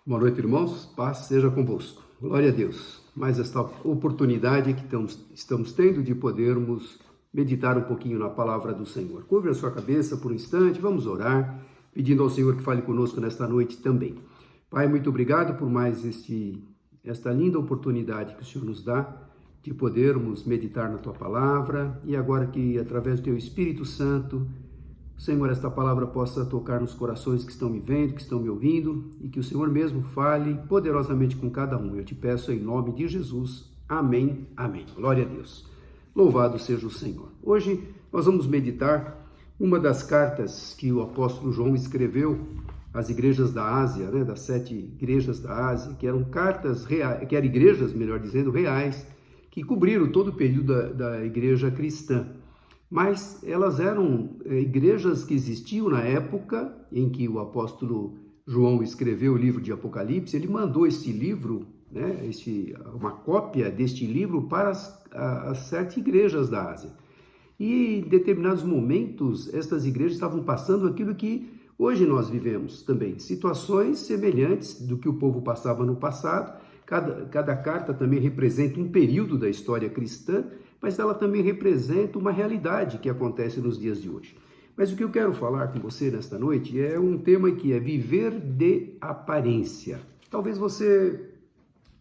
Boa noite, irmãos. Paz seja convosco. Glória a Deus. Mais esta oportunidade que estamos tendo de podermos meditar um pouquinho na palavra do Senhor. Curve a sua cabeça por um instante, vamos orar, pedindo ao Senhor que fale conosco nesta noite também. Pai, muito obrigado por mais esta linda oportunidade que o Senhor nos dá de podermos meditar na Tua palavra e agora que, através do Teu Espírito Santo, Senhor, esta palavra possa tocar nos corações que estão me vendo, que estão me ouvindo, e que o Senhor mesmo fale poderosamente com cada um. Eu te peço em nome de Jesus. Amém, amém. Glória a Deus. Louvado seja o Senhor. Hoje nós vamos meditar uma das cartas que o apóstolo João escreveu às igrejas da Ásia, das 7 igrejas da Ásia, que eram cartas reais, que eram igrejas, melhor dizendo, reais, que cobriram todo o período da igreja cristã. Mas elas eram igrejas que existiam na época em que o apóstolo João escreveu o livro de Apocalipse. Ele mandou este livro, uma cópia deste livro para as 7 igrejas da Ásia. E em determinados momentos, estas igrejas estavam passando aquilo que hoje nós vivemos também. Situações semelhantes do que o povo passava no passado. Cada carta também representa um período da história cristã, mas ela também representa uma realidade que acontece nos dias de hoje. Mas o que eu quero falar com você nesta noite é um tema que é viver de aparência. Talvez você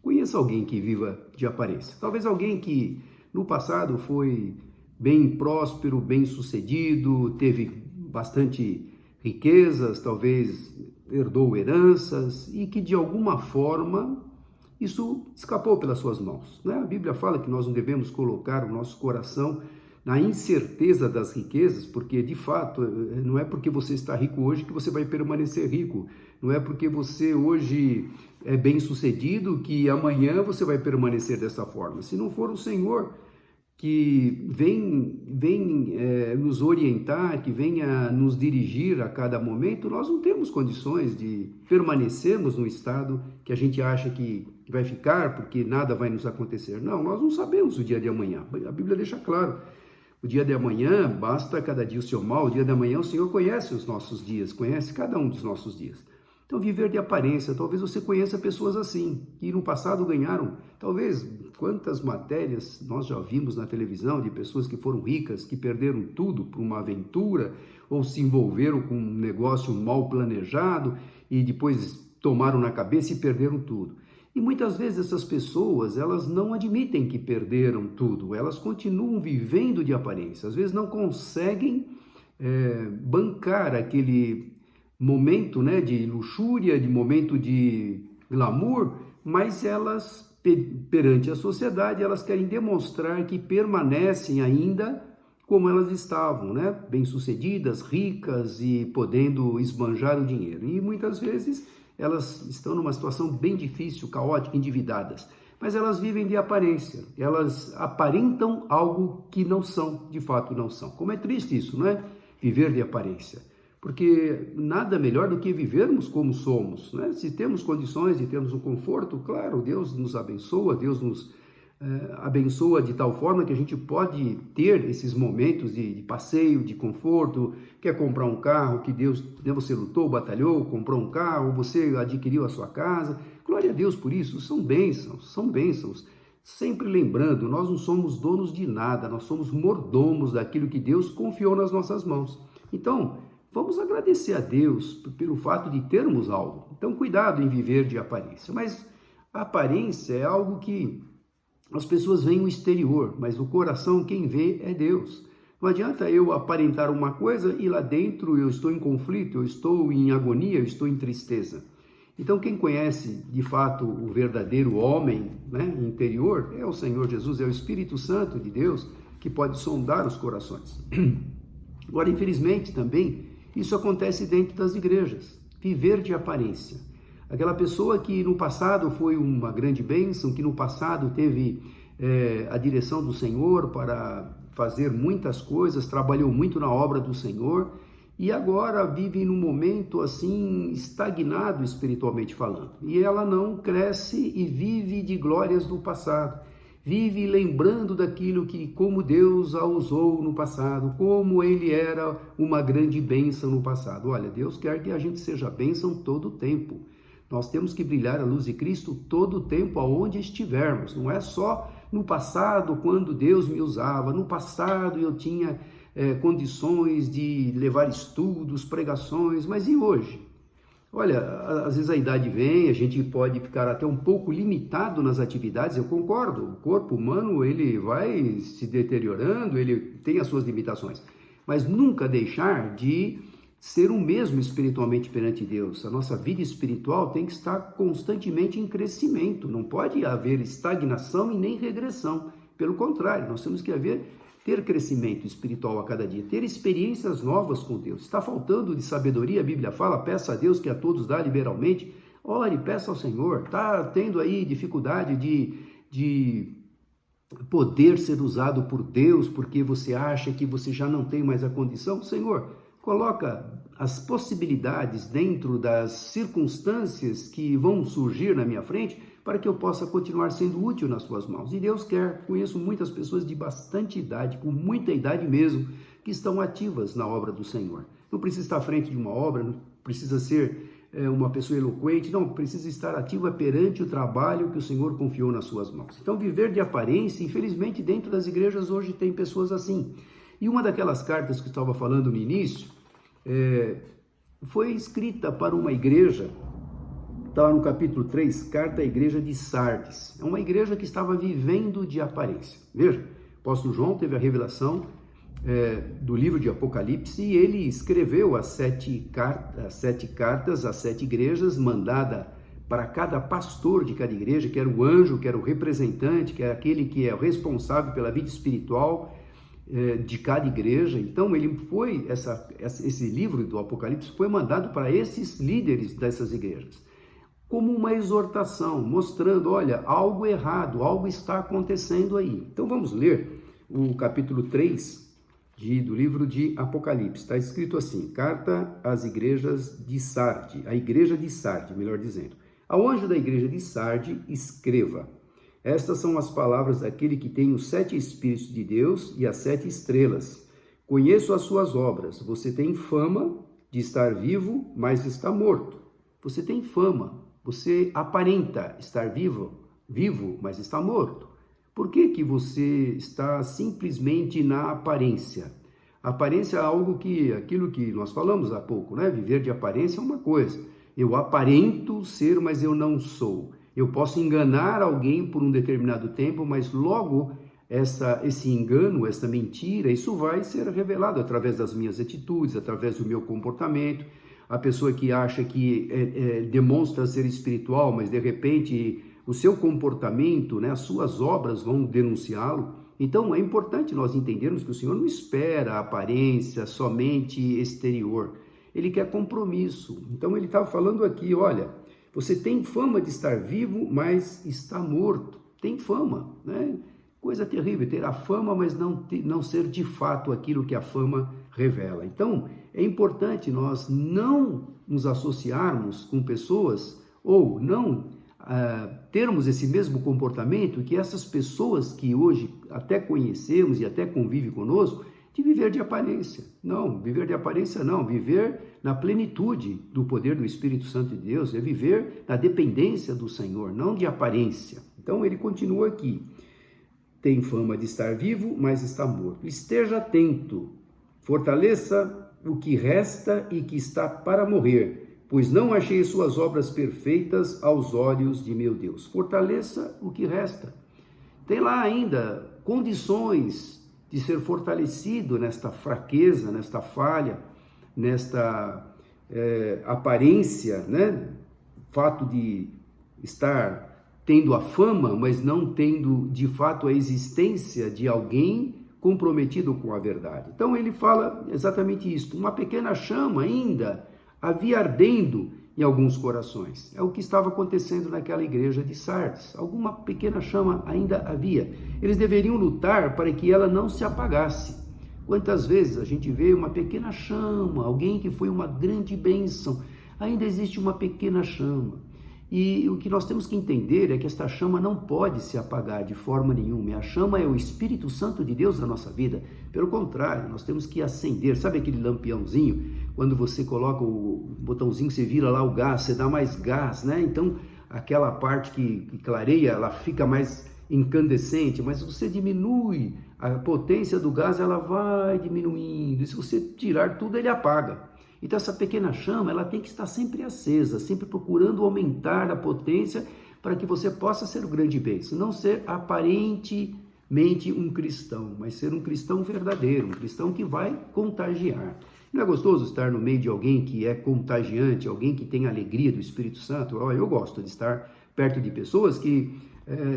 conheça alguém que viva de aparência. Talvez alguém que no passado foi bem próspero, bem sucedido, teve bastante riquezas, talvez herdou heranças e que de alguma forma isso escapou pelas suas mãos. A Bíblia fala que nós não devemos colocar o nosso coração na incerteza das riquezas, porque, de fato, não é porque você está rico hoje que você vai permanecer rico. Não é porque você hoje é bem-sucedido que amanhã você vai permanecer dessa forma. Se não for o Senhor que vem nos orientar, que venha nos dirigir a cada momento, nós não temos condições de permanecermos no estado que a gente acha que vai ficar, porque nada vai nos acontecer. Não, nós não sabemos o dia de amanhã. A Bíblia deixa claro, o dia de amanhã, basta cada dia o seu mal, o dia de amanhã o Senhor conhece os nossos dias, conhece cada um dos nossos dias. Então, viver de aparência, talvez você conheça pessoas assim, que no passado ganharam, talvez, quantas matérias nós já vimos na televisão de pessoas que foram ricas, que perderam tudo por uma aventura, ou se envolveram com um negócio mal planejado, e depois tomaram na cabeça e perderam tudo. E muitas vezes essas pessoas, elas não admitem que perderam tudo, elas continuam vivendo de aparência, às vezes não conseguem bancar aquele momento de luxúria, de momento de glamour, mas elas, perante a sociedade, elas querem demonstrar que permanecem ainda como elas estavam, bem-sucedidas, ricas e podendo esbanjar o dinheiro. E muitas vezes elas estão numa situação bem difícil, caótica, endividadas, mas elas vivem de aparência, elas aparentam algo que não são, de fato não são. Como é triste isso, Viver de aparência. Porque nada melhor do que vivermos como somos, Se temos condições de termos um conforto, claro, Deus nos abençoa, Deus nos abençoa de tal forma que a gente pode ter esses momentos de passeio, de conforto. Quer comprar um carro que você lutou, batalhou, comprou um carro, você adquiriu a sua casa, glória a Deus por isso, são bênçãos. Sempre lembrando, nós não somos donos de nada, nós somos mordomos daquilo que Deus confiou nas nossas mãos. Então, vamos agradecer a Deus pelo fato de termos algo. Então, cuidado em viver de aparência. Mas a aparência é algo que as pessoas veem no exterior, mas o coração, quem vê é Deus. Não adianta eu aparentar uma coisa e lá dentro eu estou em conflito, eu estou em agonia, eu estou em tristeza. Então, quem conhece de fato o verdadeiro homem interior é o Senhor Jesus, é o Espírito Santo de Deus que pode sondar os corações. Agora, infelizmente, também, isso acontece dentro das igrejas, viver de aparência. Aquela pessoa que no passado foi uma grande bênção, que no passado teve a direção do Senhor para fazer muitas coisas, trabalhou muito na obra do Senhor e agora vive num momento assim estagnado espiritualmente falando. E ela não cresce e vive de glórias do passado. Vive lembrando daquilo que, como Deus a usou no passado, como Ele era uma grande bênção no passado. Olha, Deus quer que a gente seja bênção todo o tempo. Nós temos que brilhar a luz de Cristo todo o tempo, aonde estivermos. Não é só no passado, quando Deus me usava. No passado eu tinha condições de levar estudos, pregações, mas e hoje? Olha, às vezes a idade vem, a gente pode ficar até um pouco limitado nas atividades, eu concordo. O corpo humano, ele vai se deteriorando, ele tem as suas limitações. Mas nunca deixar de ser o mesmo espiritualmente perante Deus. A nossa vida espiritual tem que estar constantemente em crescimento. Não pode haver estagnação e nem regressão. Pelo contrário, nós temos que ter crescimento espiritual a cada dia, ter experiências novas com Deus. Está faltando de sabedoria, a Bíblia fala, peça a Deus que a todos dá liberalmente. Ore, peça ao Senhor. Está tendo aí dificuldade de poder ser usado por Deus, porque você acha que você já não tem mais a condição? Senhor, coloca as possibilidades dentro das circunstâncias que vão surgir na minha frente, para que eu possa continuar sendo útil nas suas mãos. E Deus quer. Conheço muitas pessoas de bastante idade, com muita idade mesmo, que estão ativas na obra do Senhor. Não precisa estar à frente de uma obra, não precisa ser uma pessoa eloquente, não, precisa estar ativa perante o trabalho que o Senhor confiou nas suas mãos. Então, viver de aparência, infelizmente, dentro das igrejas hoje tem pessoas assim. E uma daquelas cartas que eu estava falando no início, foi escrita para uma igreja. Está no capítulo 3, carta à igreja de Sardes. É uma igreja que estava vivendo de aparência. Veja, o apóstolo João teve a revelação do livro de Apocalipse e ele escreveu as sete cartas às 7 igrejas, mandada para cada pastor de cada igreja, que era o anjo, que era o representante, que era aquele que é o responsável pela vida espiritual de cada igreja. Então, esse livro do Apocalipse foi mandado para esses líderes dessas igrejas, como uma exortação, mostrando, olha, algo errado, algo está acontecendo aí. Então vamos ler o capítulo 3 do livro de Apocalipse. Está escrito assim, carta às igrejas de Sarde, a igreja de Sarde, melhor dizendo. Ao anjo da igreja de Sarde, escreva, estas são as palavras daquele que tem os 7 Espíritos de Deus e as 7 estrelas. Conheço as suas obras, você tem fama de estar vivo, mas está morto. Você tem fama. Você aparenta estar vivo, mas está morto. Por que você está simplesmente na aparência? A aparência é aquilo que nós falamos há pouco, né? Viver de aparência é uma coisa. Eu aparento ser, mas eu não sou. Eu posso enganar alguém por um determinado tempo, mas logo esse engano, essa mentira, isso vai ser revelado através das minhas atitudes, através do meu comportamento. A pessoa que acha que demonstra ser espiritual, mas de repente o seu comportamento, né, as suas obras vão denunciá-lo. Então é importante nós entendermos que o Senhor não espera a aparência somente exterior. Ele quer compromisso. Então ele estava falando aqui, olha, você tem fama de estar vivo, mas está morto. Tem fama, né? Coisa terrível, ter a fama, mas não ser de fato aquilo que a fama revela. Então, é importante nós não nos associarmos com pessoas ou não termos esse mesmo comportamento que essas pessoas que hoje até conhecemos e até convivem conosco, de viver de aparência. Não, viver de aparência não, viver na plenitude do poder do Espírito Santo de Deus, é viver na dependência do Senhor, não de aparência. Então, ele continua aqui. Tem fama de estar vivo, mas está morto. Esteja atento, fortaleça o que resta e que está para morrer, pois não achei suas obras perfeitas aos olhos de meu Deus. Fortaleça o que resta. Tem lá ainda condições de ser fortalecido nesta fraqueza, nesta falha, nesta aparência, né? Fato de estar tendo a fama, mas não tendo de fato a existência de alguém comprometido com a verdade. Então ele fala exatamente isso, uma pequena chama ainda havia ardendo em alguns corações. É o que estava acontecendo naquela igreja de Sardes. Alguma pequena chama ainda havia. Eles deveriam lutar para que ela não se apagasse. Quantas vezes a gente vê uma pequena chama, alguém que foi uma grande bênção, ainda existe uma pequena chama. E o que nós temos que entender é que esta chama não pode se apagar de forma nenhuma. A chama é o Espírito Santo de Deus na nossa vida. Pelo contrário, nós temos que acender. Sabe aquele lampiãozinho? Quando você coloca o botãozinho, você vira lá o gás, você dá mais gás, né? Então, aquela parte que clareia, ela fica mais incandescente, mas se você diminui a potência do gás, ela vai diminuindo. E se você tirar tudo, ele apaga. Então essa pequena chama, ela tem que estar sempre acesa, sempre procurando aumentar a potência para que você possa ser o grande bênção, não ser aparentemente um cristão, mas ser um cristão verdadeiro, um cristão que vai contagiar. Não é gostoso estar no meio de alguém que é contagiante, alguém que tem a alegria do Espírito Santo? Olha, eu gosto de estar perto de pessoas que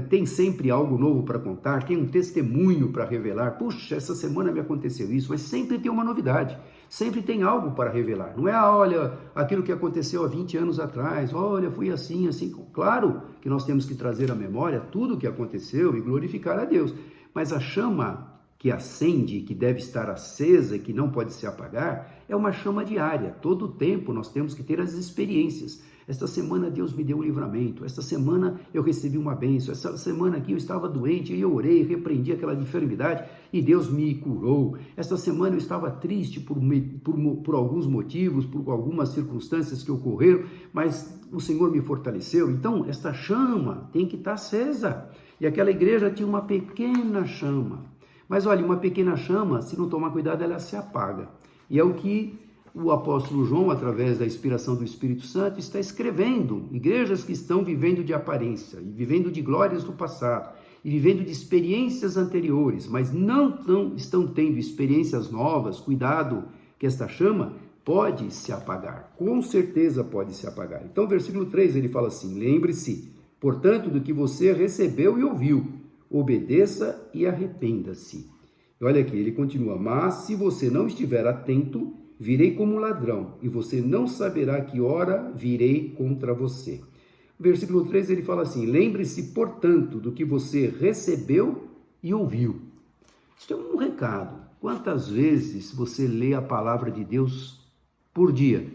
tem sempre algo novo para contar, tem um testemunho para revelar. Puxa, essa semana me aconteceu isso, mas sempre tem uma novidade, sempre tem algo para revelar. Não é, olha, aquilo que aconteceu há 20 anos atrás, olha, foi assim, assim. Claro que nós temos que trazer à memória tudo o que aconteceu e glorificar a Deus, mas a chama que acende, que deve estar acesa e que não pode se apagar, é uma chama diária. Todo o tempo nós temos que ter as experiências. Esta semana Deus me deu um livramento, esta semana eu recebi uma bênção, esta semana aqui eu estava doente e eu orei, repreendi aquela enfermidade e Deus me curou. Esta semana eu estava triste por alguns motivos, por algumas circunstâncias que ocorreram, mas o Senhor me fortaleceu. Então, esta chama tem que estar acesa. E aquela igreja tinha uma pequena chama. Mas olha, uma pequena chama, se não tomar cuidado, ela se apaga. E é o que o apóstolo João, através da inspiração do Espírito Santo, está escrevendo. Igrejas que estão vivendo de aparência, e vivendo de glórias do passado, e vivendo de experiências anteriores, mas não estão tendo experiências novas. Cuidado, que esta chama pode se apagar. Com certeza pode se apagar. Então, versículo 3, ele fala assim: lembre-se, portanto, do que você recebeu e ouviu, obedeça e arrependa-se. E olha aqui, ele continua: mas se você não estiver atento, virei como ladrão, e você não saberá que hora virei contra você. Versículo 3, ele fala assim: lembre-se, portanto, do que você recebeu e ouviu. Isso é um recado. Quantas vezes você lê a palavra de Deus por dia?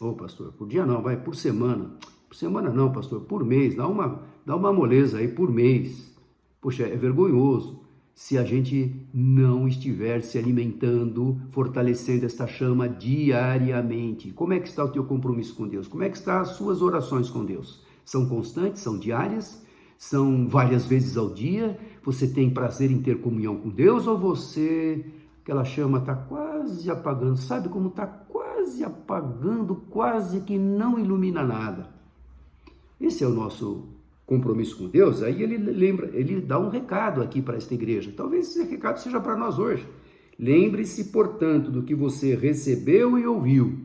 Ô, pastor, por dia não, vai, por semana. Por semana não, pastor, por mês. Dá uma moleza aí por mês. Poxa, é vergonhoso se a gente não estiver se alimentando, fortalecendo esta chama diariamente. Como é que está o teu compromisso com Deus? Como é que estão as suas orações com Deus? São constantes? São diárias? São várias vezes ao dia? Você tem prazer em ter comunhão com Deus? Ou aquela chama está quase apagando? Sabe como está quase apagando, quase que não ilumina nada? Esse é o nosso compromisso com Deus. Aí ele dá um recado aqui para esta igreja. Talvez esse recado seja para nós hoje. Lembre-se, portanto, do que você recebeu e ouviu.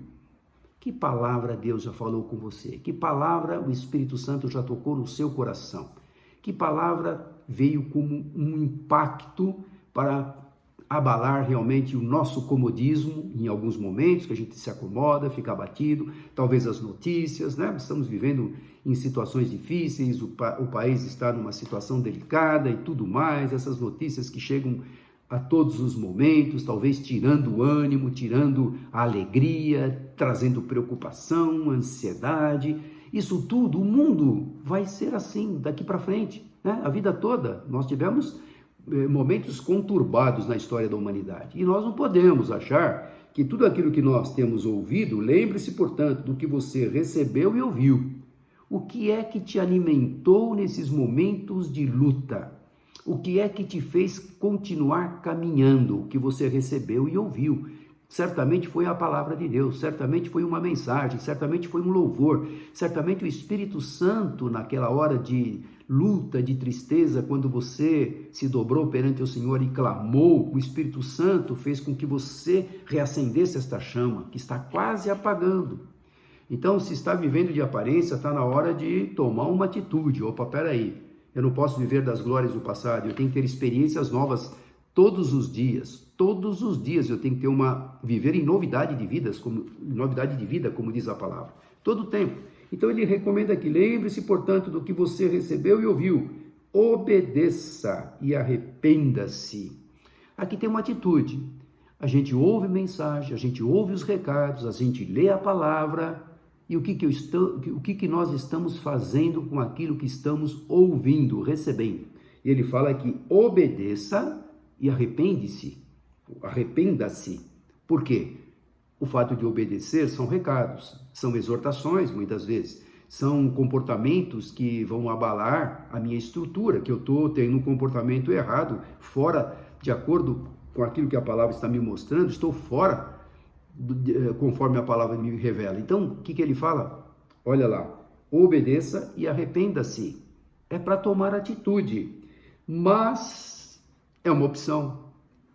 Que palavra Deus já falou com você? Que palavra o Espírito Santo já tocou no seu coração? Que palavra veio como um impacto para abalar realmente o nosso comodismo em alguns momentos, que a gente se acomoda, fica abatido, talvez as notícias, né? Estamos vivendo em situações difíceis, o país está numa situação delicada e tudo mais, essas notícias que chegam a todos os momentos, talvez tirando o ânimo, tirando a alegria, trazendo preocupação, ansiedade. Isso tudo, o mundo vai ser assim daqui para frente, né? A vida toda nós tivemos momentos conturbados na história da humanidade. E nós não podemos achar que tudo aquilo que nós temos ouvido, lembre-se, portanto, do que você recebeu e ouviu. O que é que te alimentou nesses momentos de luta? O que é que te fez continuar caminhando? O que você recebeu e ouviu? Certamente foi a palavra de Deus, certamente foi uma mensagem, certamente foi um louvor, certamente o Espírito Santo, naquela hora de luta, de tristeza, quando você se dobrou perante o Senhor e clamou, o Espírito Santo fez com que você reacendesse esta chama, que está quase apagando. Então, se está vivendo de aparência, está na hora de tomar uma atitude. Opa, peraí, eu não posso viver das glórias do passado, eu tenho que ter experiências novas todos os dias eu tenho que ter viver em novidade de vida, como diz a palavra, todo o tempo. Então ele recomenda aqui: lembre-se, portanto, do que você recebeu e ouviu, obedeça e arrependa-se. Aqui tem uma atitude, a gente ouve mensagem, a gente ouve os recados, a gente lê a palavra e o que nós estamos fazendo com aquilo que estamos ouvindo, recebendo. E ele fala que obedeça e arrependa-se. Por quê? O fato de obedecer são recados, são exortações, muitas vezes. São comportamentos que vão abalar a minha estrutura, que eu estou tendo um comportamento errado, fora de acordo com aquilo que a palavra está me mostrando, estou fora, conforme a palavra me revela. Então, o que ele fala? Olha lá, obedeça e arrependa-se. É para tomar atitude, mas é uma opção.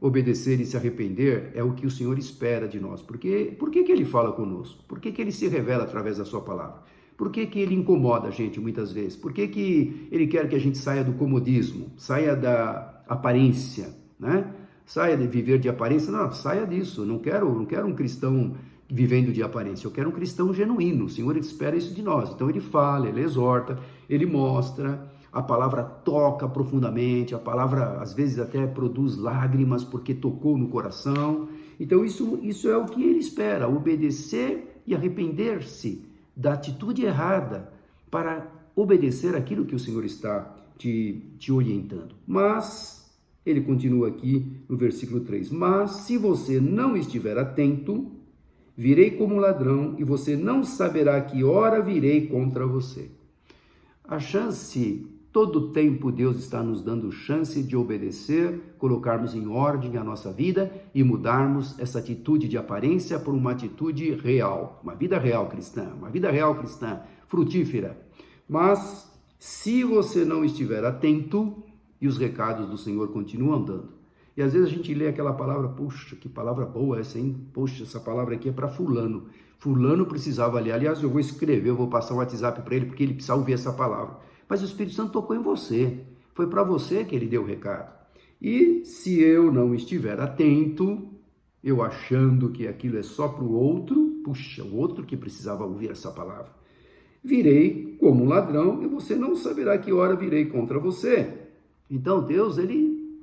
Obedecer e se arrepender é o que o Senhor espera de nós. Por que ele fala conosco? Por que ele se revela através da sua palavra? Por que ele incomoda a gente muitas vezes? Por que ele quer que a gente saia do comodismo, saia da aparência, né? Saia de viver de aparência? Não, saia disso. Não quero um cristão vivendo de aparência, eu quero um cristão genuíno. O Senhor espera isso de nós. Então ele fala, ele exorta, ele mostra, a palavra toca profundamente, a palavra às vezes até produz lágrimas porque tocou no coração. Então isso é o que ele espera, obedecer e arrepender-se da atitude errada para obedecer aquilo que o Senhor está te orientando. Mas ele continua aqui no versículo 3, mas se você não estiver atento, virei como ladrão e você não saberá que hora virei contra você. A chance, todo tempo Deus está nos dando chance de obedecer, colocarmos em ordem a nossa vida e mudarmos essa atitude de aparência por uma atitude real, uma vida real cristã, frutífera. Mas se você não estiver atento, e os recados do Senhor continuam dando. E às vezes a gente lê aquela palavra, puxa, que palavra boa essa, hein? Poxa, essa palavra aqui é para fulano. Fulano precisava ler. Aliás, eu vou escrever, eu vou passar um WhatsApp para ele, porque ele precisa ouvir essa palavra. Mas o Espírito Santo tocou em você. Foi para você que ele deu o recado. E se eu não estiver atento, eu achando que aquilo é só para o outro, puxa, o outro que precisava ouvir essa palavra. Virei como um ladrão e você não saberá que hora virei contra você. Então Deus, ele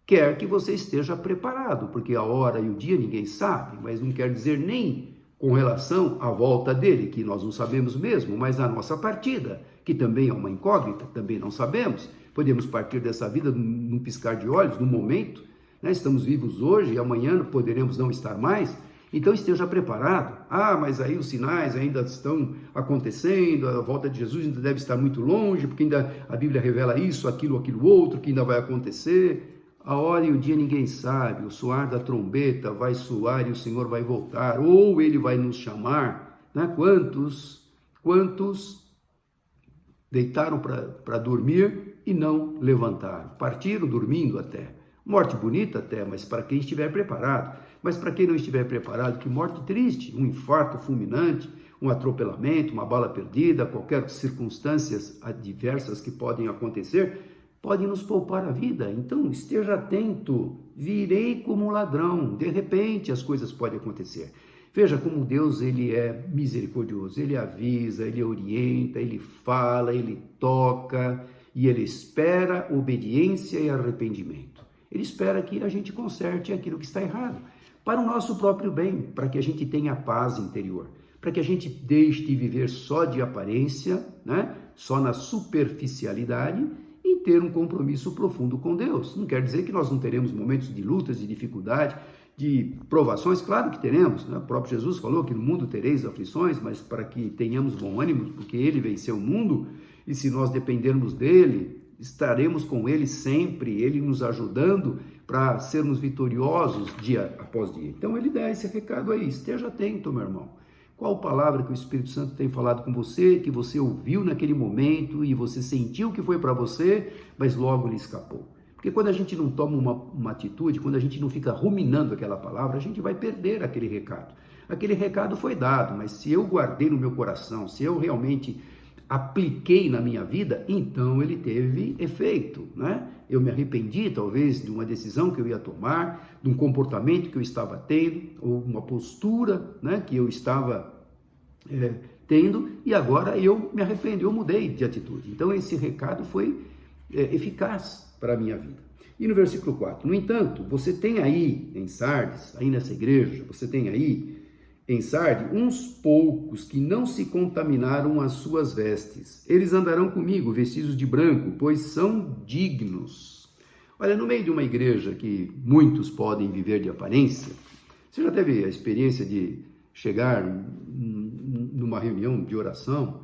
quer que você esteja preparado, porque a hora e o dia ninguém sabe, mas não quer dizer nem com relação à volta dele, que nós não sabemos mesmo, mas a nossa partida, que também é uma incógnita, também não sabemos. Podemos partir dessa vida num piscar de olhos, num momento, né? Estamos vivos hoje e amanhã poderemos não estar mais. Então esteja preparado. Ah, mas aí os sinais ainda estão acontecendo, a volta de Jesus ainda deve estar muito longe, porque ainda a Bíblia revela isso, aquilo outro, que ainda vai acontecer. A hora e o dia ninguém sabe, o soar da trombeta vai soar e o Senhor vai voltar, ou Ele vai nos chamar, né? Quantos deitaram para dormir e não levantaram, partiram dormindo até. Morte bonita até, mas para quem estiver preparado. Mas para quem não estiver preparado, que morte triste, um infarto fulminante, um atropelamento, uma bala perdida, qualquer circunstâncias adversas que podem acontecer, podem nos poupar a vida. Então esteja atento, virei como um ladrão, de repente as coisas podem acontecer. Veja como Deus, ele é misericordioso, ele avisa, ele orienta, ele fala, ele toca e ele espera obediência e arrependimento. Ele espera que a gente conserte aquilo que está errado, para o nosso próprio bem, para que a gente tenha paz interior, para que a gente deixe de viver só de aparência, né? Só na superficialidade e ter um compromisso profundo com Deus. Não quer dizer que nós não teremos momentos de lutas, de dificuldade, de provações, claro que teremos, né? O próprio Jesus falou que no mundo tereis aflições, mas para que tenhamos bom ânimo, porque Ele venceu o mundo, e se nós dependermos dEle, estaremos com Ele sempre, Ele nos ajudando para sermos vitoriosos dia após dia. Então Ele dá esse recado aí, esteja atento, meu irmão. Qual palavra que o Espírito Santo tem falado com você, que você ouviu naquele momento e você sentiu que foi para você, mas logo lhe escapou? Porque quando a gente não toma uma atitude, quando a gente não fica ruminando aquela palavra, a gente vai perder aquele recado. Aquele recado foi dado, mas se eu guardei no meu coração, se eu realmente apliquei na minha vida, então ele teve efeito, né? Eu me arrependi, talvez, de uma decisão que eu ia tomar, de um comportamento que eu estava tendo, ou uma postura, né, que eu estava tendo, e agora eu me arrependo, eu mudei de atitude. Então esse recado foi eficaz para a minha vida. E no versículo 4, no entanto, você tem aí em Sardes, aí nessa igreja, você tem aí em Sardes uns poucos que não se contaminaram as suas vestes. Eles andarão comigo vestidos de branco, pois são dignos. Olha, no meio de uma igreja que muitos podem viver de aparência, você já teve a experiência de chegar numa reunião de oração?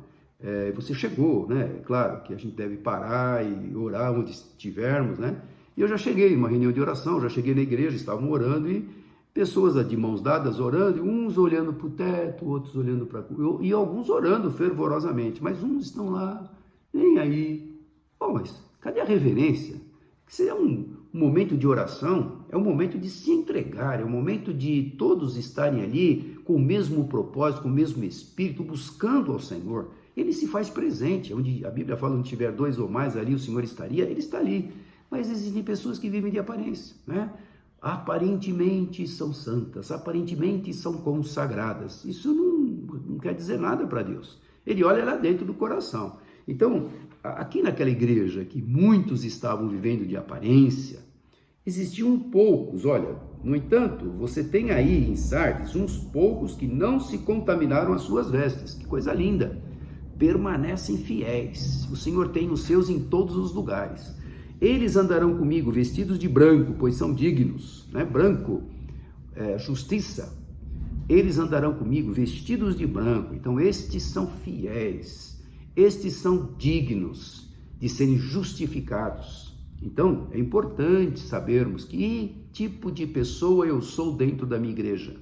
Você chegou, né? Claro que a gente deve parar e orar onde estivermos, né? E eu já cheguei numa reunião de oração, já cheguei na igreja, estavam orando e pessoas de mãos dadas orando, uns olhando para o teto, outros olhando para... E alguns orando fervorosamente, mas uns estão lá, nem aí. Bom, mas cadê a reverência? Se é um momento de oração, é um momento de se entregar, é um momento de todos estarem ali com o mesmo propósito, com o mesmo espírito, buscando ao Senhor. Ele se faz presente, onde a Bíblia fala, onde tiver 2 ou mais ali, o Senhor estaria, ele está ali. Mas existem pessoas que vivem de aparência, né? Aparentemente são santas, aparentemente são consagradas. Isso não quer dizer nada para Deus. Ele olha lá dentro do coração. Então, aqui naquela igreja que muitos estavam vivendo de aparência, existiam poucos. Olha, no entanto, você tem aí em Sardes uns poucos que não se contaminaram as suas vestes. Que coisa linda! Permanecem fiéis. O Senhor tem os seus em todos os lugares. Eles andarão comigo vestidos de branco, pois são dignos, né? Branco é justiça. Eles andarão comigo vestidos de branco. Então, estes são fiéis, estes são dignos de serem justificados. Então, é importante sabermos que tipo de pessoa eu sou dentro da minha igreja.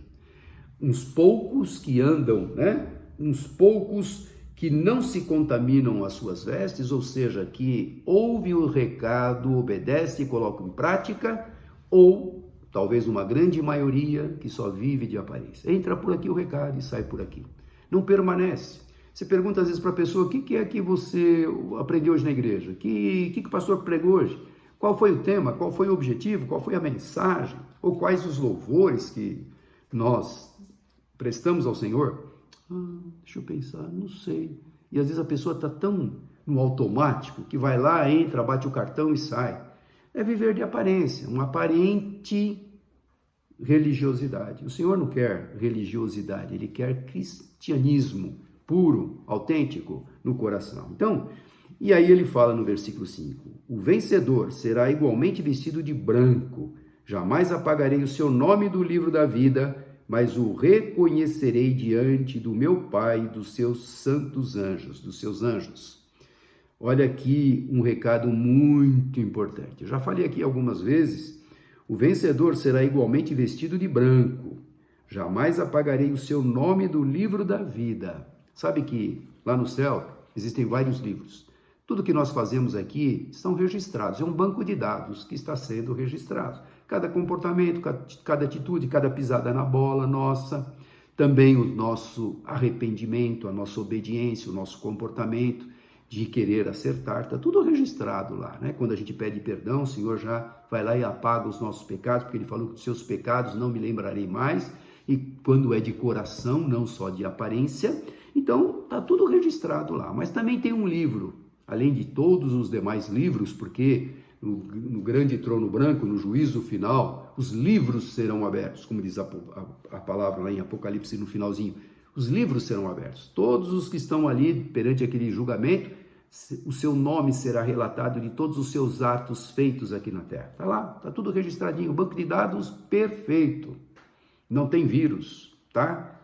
Uns poucos que andam, né? Uns poucos que não se contaminam as suas vestes, ou seja, que ouve o recado, obedece e coloca em prática, ou talvez uma grande maioria que só vive de aparência. Entra por aqui o recado e sai por aqui. Não permanece. Você pergunta às vezes para a pessoa, o que é que você aprendeu hoje na igreja? O que o pastor pregou hoje? Qual foi o tema? Qual foi o objetivo? Qual foi a mensagem? Ou quais os louvores que nós prestamos ao Senhor? Deixa eu pensar, não sei. E às vezes a pessoa está tão no automático que vai lá, entra, bate o cartão e sai. É viver de aparência, uma aparente religiosidade. O Senhor não quer religiosidade, Ele quer cristianismo puro, autêntico no coração. Então, e aí ele fala no versículo 5, o vencedor será igualmente vestido de branco, jamais apagarei o seu nome do livro da vida, mas o reconhecerei diante do meu Pai e dos seus santos anjos, dos seus anjos. Olha aqui um recado muito importante. Eu já falei aqui algumas vezes, o vencedor será igualmente vestido de branco. Jamais apagarei o seu nome do livro da vida. Sabe que lá no céu existem vários livros. Tudo que nós fazemos aqui estão registrados. É um banco de dados que está sendo registrado. Cada comportamento, cada atitude, cada pisada na bola nossa, também o nosso arrependimento, a nossa obediência, o nosso comportamento de querer acertar, está tudo registrado lá, né? Quando a gente pede perdão, o Senhor já vai lá e apaga os nossos pecados, porque Ele falou que os seus pecados não me lembrarei mais, e quando é de coração, não só de aparência, então está tudo registrado lá. Mas também tem um livro, além de todos os demais livros, porque no grande trono branco, no juízo final, os livros serão abertos, como diz a palavra lá em Apocalipse no finalzinho, os livros serão abertos. Todos os que estão ali perante aquele julgamento, o seu nome será relatado de todos os seus atos feitos aqui na terra. Está lá, está tudo registradinho, banco de dados perfeito, não tem vírus, tá?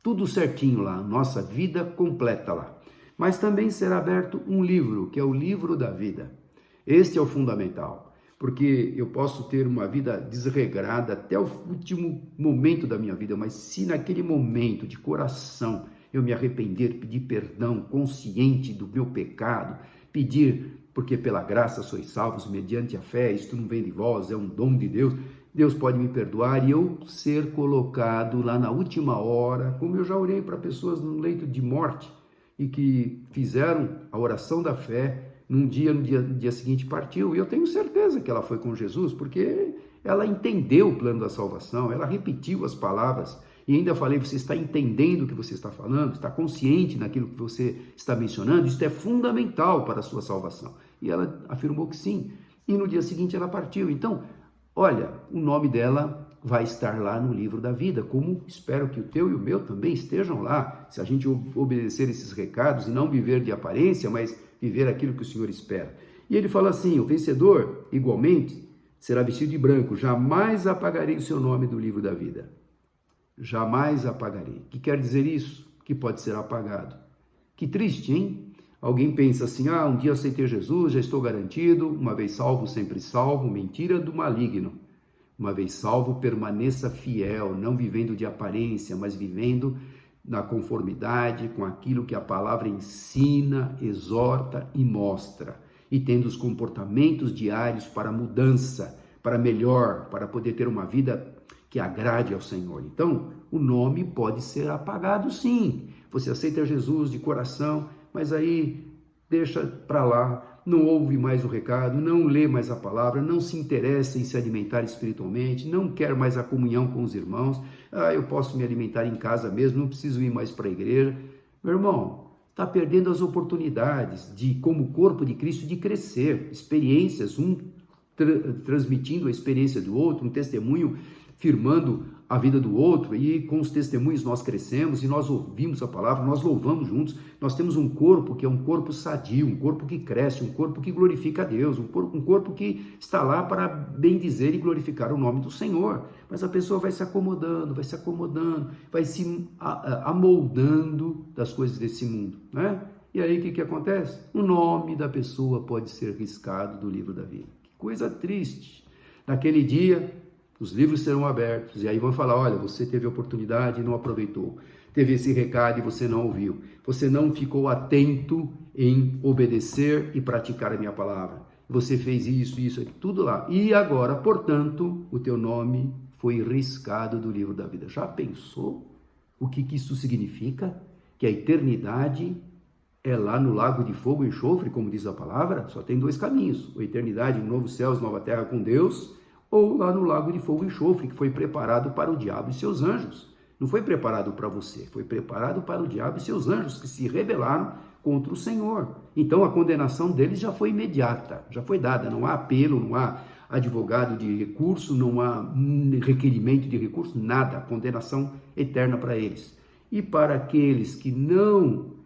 Tudo certinho lá, nossa vida completa lá. Mas também será aberto um livro, que é o livro da vida. Este é o fundamental, porque eu posso ter uma vida desregrada até o último momento da minha vida, mas se naquele momento de coração eu me arrepender, pedir perdão, consciente do meu pecado, pedir, porque pela graça sois salvos mediante a fé, isto não vem de vós, é um dom de Deus, Deus pode me perdoar e eu ser colocado lá na última hora, como eu já orei para pessoas no leito de morte e que fizeram a oração da fé, no dia seguinte partiu, e eu tenho certeza que ela foi com Jesus, porque ela entendeu o plano da salvação, ela repetiu as palavras, e ainda falei, você está entendendo o que você está falando, está consciente naquilo que você está mencionando, isso é fundamental para a sua salvação. E ela afirmou que sim, e no dia seguinte ela partiu. Então, olha, o nome dela vai estar lá no livro da vida, como espero que o teu e o meu também estejam lá, se a gente obedecer esses recados e não viver de aparência, mas viver aquilo que o Senhor espera. E ele fala assim, o vencedor, igualmente, será vestido de branco, jamais apagarei o seu nome do livro da vida. Jamais apagarei. O que quer dizer isso? Que pode ser apagado. Que triste, hein? Alguém pensa assim, um dia aceitei Jesus, já estou garantido, uma vez salvo, sempre salvo, mentira do maligno. Uma vez salvo, permaneça fiel, não vivendo de aparência, mas vivendo na conformidade com aquilo que a palavra ensina, exorta e mostra. E tendo os comportamentos diários para mudança, para melhor, para poder ter uma vida que agrade ao Senhor. Então, o nome pode ser apagado sim. Você aceita Jesus de coração, mas aí deixa para lá, não ouve mais o recado, não lê mais a palavra, não se interessa em se alimentar espiritualmente, não quer mais a comunhão com os irmãos. Eu posso me alimentar em casa mesmo, não preciso ir mais para a igreja. Meu irmão, está perdendo as oportunidades de, como corpo de Cristo, de crescer, experiências, um transmitindo a experiência do outro, um testemunho firmando a vida do outro, e com os testemunhos nós crescemos e nós ouvimos a palavra, nós louvamos juntos, nós temos um corpo que é um corpo sadio, um corpo que cresce, um corpo que glorifica a Deus, um corpo que está lá para bendizer e glorificar o nome do Senhor. Mas a pessoa vai se acomodando, vai se amoldando das coisas desse mundo, né? E aí o que acontece? O nome da pessoa pode ser riscado do livro da vida. Que coisa triste. Naquele dia, os livros serão abertos, e aí vão falar, olha, você teve oportunidade e não aproveitou. Teve esse recado e você não ouviu. Você não ficou atento em obedecer e praticar a minha palavra. Você fez isso, tudo lá. E agora, portanto, o teu nome foi riscado do livro da vida. Já pensou o que isso significa? Que a eternidade é lá no lago de fogo e enxofre, como diz a palavra? Só tem dois caminhos. A eternidade, um novo céu, nova terra com Deus, ou lá no lago de fogo e enxofre, que foi preparado para o diabo e seus anjos. Não foi preparado para você, foi preparado para o diabo e seus anjos, que se rebelaram contra o Senhor. Então a condenação deles já foi imediata, já foi dada, não há apelo, não há advogado de recurso, não há requerimento de recurso, nada, condenação eterna para eles. E para aqueles que não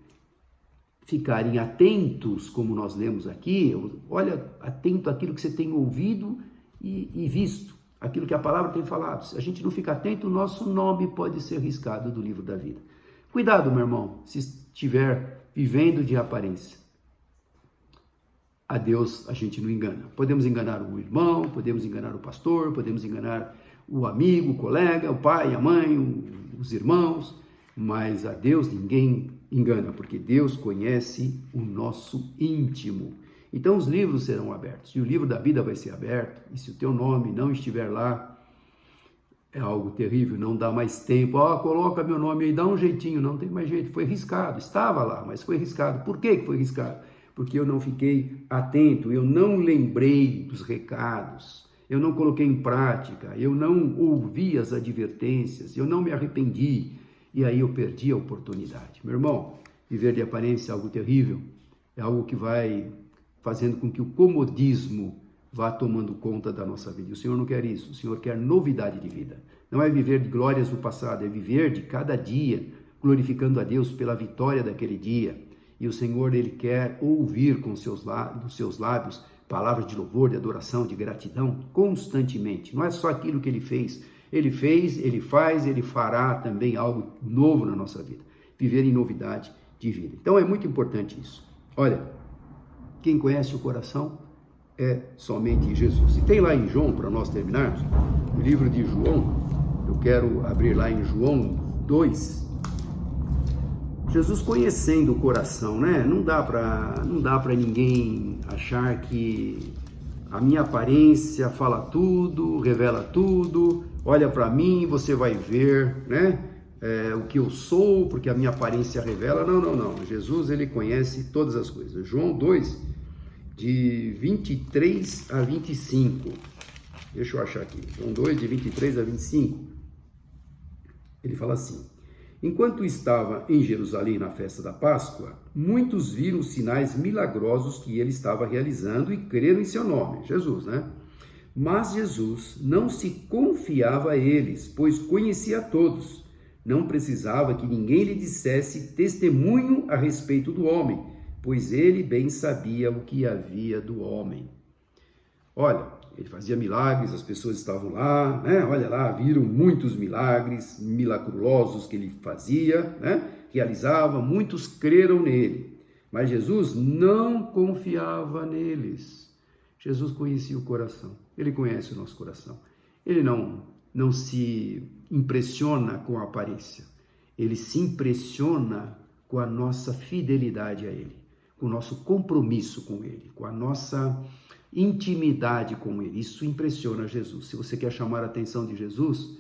ficarem atentos, como nós lemos aqui, olha, atento àquilo que você tem ouvido e visto, aquilo que a palavra tem falado. Se a gente não ficar atento, o nosso nome pode ser riscado do livro da vida. Cuidado, meu irmão, se estiver vivendo de aparência. A Deus a gente não engana. Podemos enganar o irmão, podemos enganar o pastor, podemos enganar o amigo, o colega, o pai, a mãe, os irmãos, mas a Deus ninguém engana, porque Deus conhece o nosso íntimo. Então os livros serão abertos, e o livro da vida vai ser aberto, e se o teu nome não estiver lá, é algo terrível, não dá mais tempo, coloca meu nome aí, dá um jeitinho, não tem mais jeito, foi riscado, estava lá, mas foi riscado. Por que foi riscado? Porque eu não fiquei atento, eu não lembrei dos recados, eu não coloquei em prática, eu não ouvi as advertências, eu não me arrependi, e aí eu perdi a oportunidade. Meu irmão, viver de aparência é algo terrível, é algo que vai fazendo com que o comodismo vá tomando conta da nossa vida. E o Senhor não quer isso, o Senhor quer novidade de vida. Não é viver de glórias do passado, é viver de cada dia, glorificando a Deus pela vitória daquele dia. E o Senhor, Ele quer ouvir dos seus lábios palavras de louvor, de adoração, de gratidão, constantemente. Não é só aquilo que Ele fez, Ele faz, Ele fará também algo novo na nossa vida. Viver em novidade de vida. Então é muito importante isso. Olha, quem conhece o coração é somente Jesus. E tem lá em João, para nós terminarmos, o livro de João, eu quero abrir lá em João 2, Jesus conhecendo o coração, né? Não dá para ninguém achar que a minha aparência fala tudo, revela tudo, olha para mim, você vai ver, né? O que eu sou, porque a minha aparência revela. Não. Jesus, ele conhece todas as coisas. João 2, de 23 a 25. Deixa eu achar aqui. João 2, de 23 a 25. Ele fala assim: enquanto estava em Jerusalém na festa da Páscoa, muitos viram os sinais milagrosos que ele estava realizando e creram em seu nome, Jesus, né? Mas Jesus não se confiava a eles, pois conhecia a todos. Não precisava que ninguém lhe dissesse testemunho a respeito do homem, pois ele bem sabia o que havia do homem. Olha, ele fazia milagres, as pessoas estavam lá, né? Olha lá, viram muitos milagres milagrosos que ele fazia, né? Realizava, muitos creram nele. Mas Jesus não confiava neles. Jesus conhecia o coração, ele conhece o nosso coração. Ele não se impressiona com a aparência, ele se impressiona com a nossa fidelidade a ele, com o nosso compromisso com ele, com a nossa intimidade com ele. Isso impressiona Jesus. Se você quer chamar a atenção de Jesus,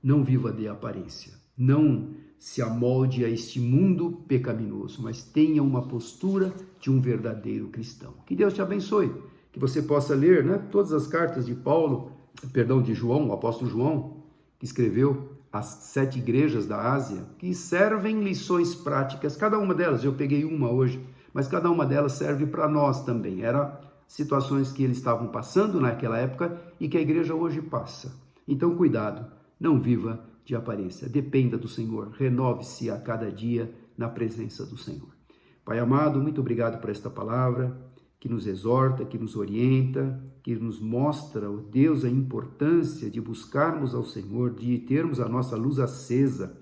não viva de aparência, não se amolde a este mundo pecaminoso, mas tenha uma postura de um verdadeiro cristão. Que Deus te abençoe, que você possa ler, né, todas as cartas de João, o apóstolo João, que escreveu às 7 igrejas da Ásia, que servem lições práticas, cada uma delas, eu peguei uma hoje, mas cada uma delas serve para nós também. Eram situações que eles estavam passando naquela época e que a igreja hoje passa. Então, cuidado, não viva de aparência, dependa do Senhor, renove-se a cada dia na presença do Senhor. Pai amado, muito obrigado por esta palavra, que nos exorta, que nos orienta, que nos mostra, ó Deus, a importância de buscarmos ao Senhor, de termos a nossa luz acesa,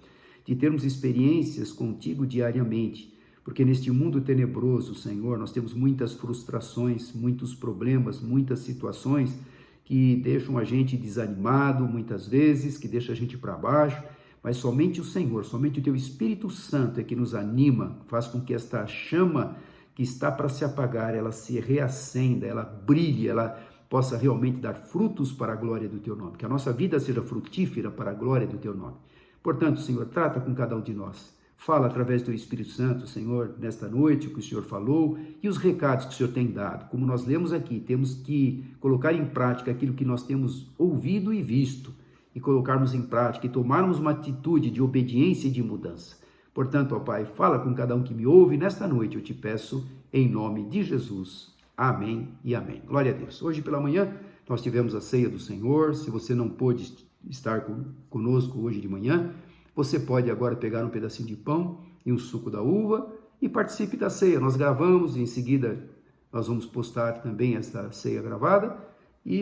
de termos experiências contigo diariamente, porque neste mundo tenebroso, Senhor, nós temos muitas frustrações, muitos problemas, muitas situações que deixam a gente desanimado muitas vezes, que deixam a gente para baixo, mas somente o Senhor, somente o Teu Espírito Santo é que nos anima, faz com que esta chama que está para se apagar, ela se reacenda, ela brilhe, ela possa realmente dar frutos para a glória do Teu nome, que a nossa vida seja frutífera para a glória do Teu nome. Portanto, Senhor, trata com cada um de nós. Fala através do Teu Espírito Santo, Senhor, nesta noite, o que o Senhor falou e os recados que o Senhor tem dado. Como nós lemos aqui, temos que colocar em prática aquilo que nós temos ouvido e visto, e colocarmos em prática e tomarmos uma atitude de obediência e de mudança. Portanto, ó Pai, fala com cada um que me ouve nesta noite, eu te peço, em nome de Jesus. Amém e amém. Glória a Deus. Hoje pela manhã nós tivemos a ceia do Senhor. Se você não pôde estar conosco hoje de manhã, você pode agora pegar um pedacinho de pão e um suco da uva e participe da ceia. Nós gravamos e em seguida nós vamos postar também esta ceia gravada.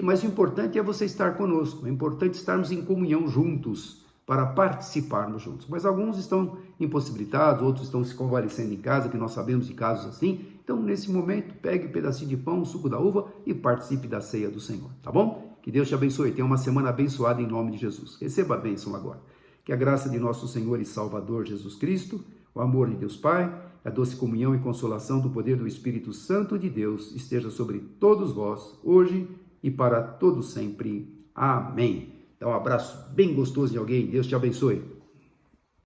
Mas o importante é você estar conosco, é importante estarmos em comunhão juntos, para participarmos juntos. Mas alguns estão impossibilitados, outros estão se convalescendo em casa, que nós sabemos de casos assim. Então, nesse momento, pegue um pedacinho de pão, um suco da uva e participe da ceia do Senhor, tá bom? Que Deus te abençoe, tenha uma semana abençoada em nome de Jesus. Receba a bênção agora. Que a graça de nosso Senhor e Salvador Jesus Cristo, o amor de Deus Pai, a doce comunhão e consolação do poder do Espírito Santo de Deus esteja sobre todos vós, hoje e para todos sempre. Amém. Dá um abraço bem gostoso de alguém. Deus te abençoe.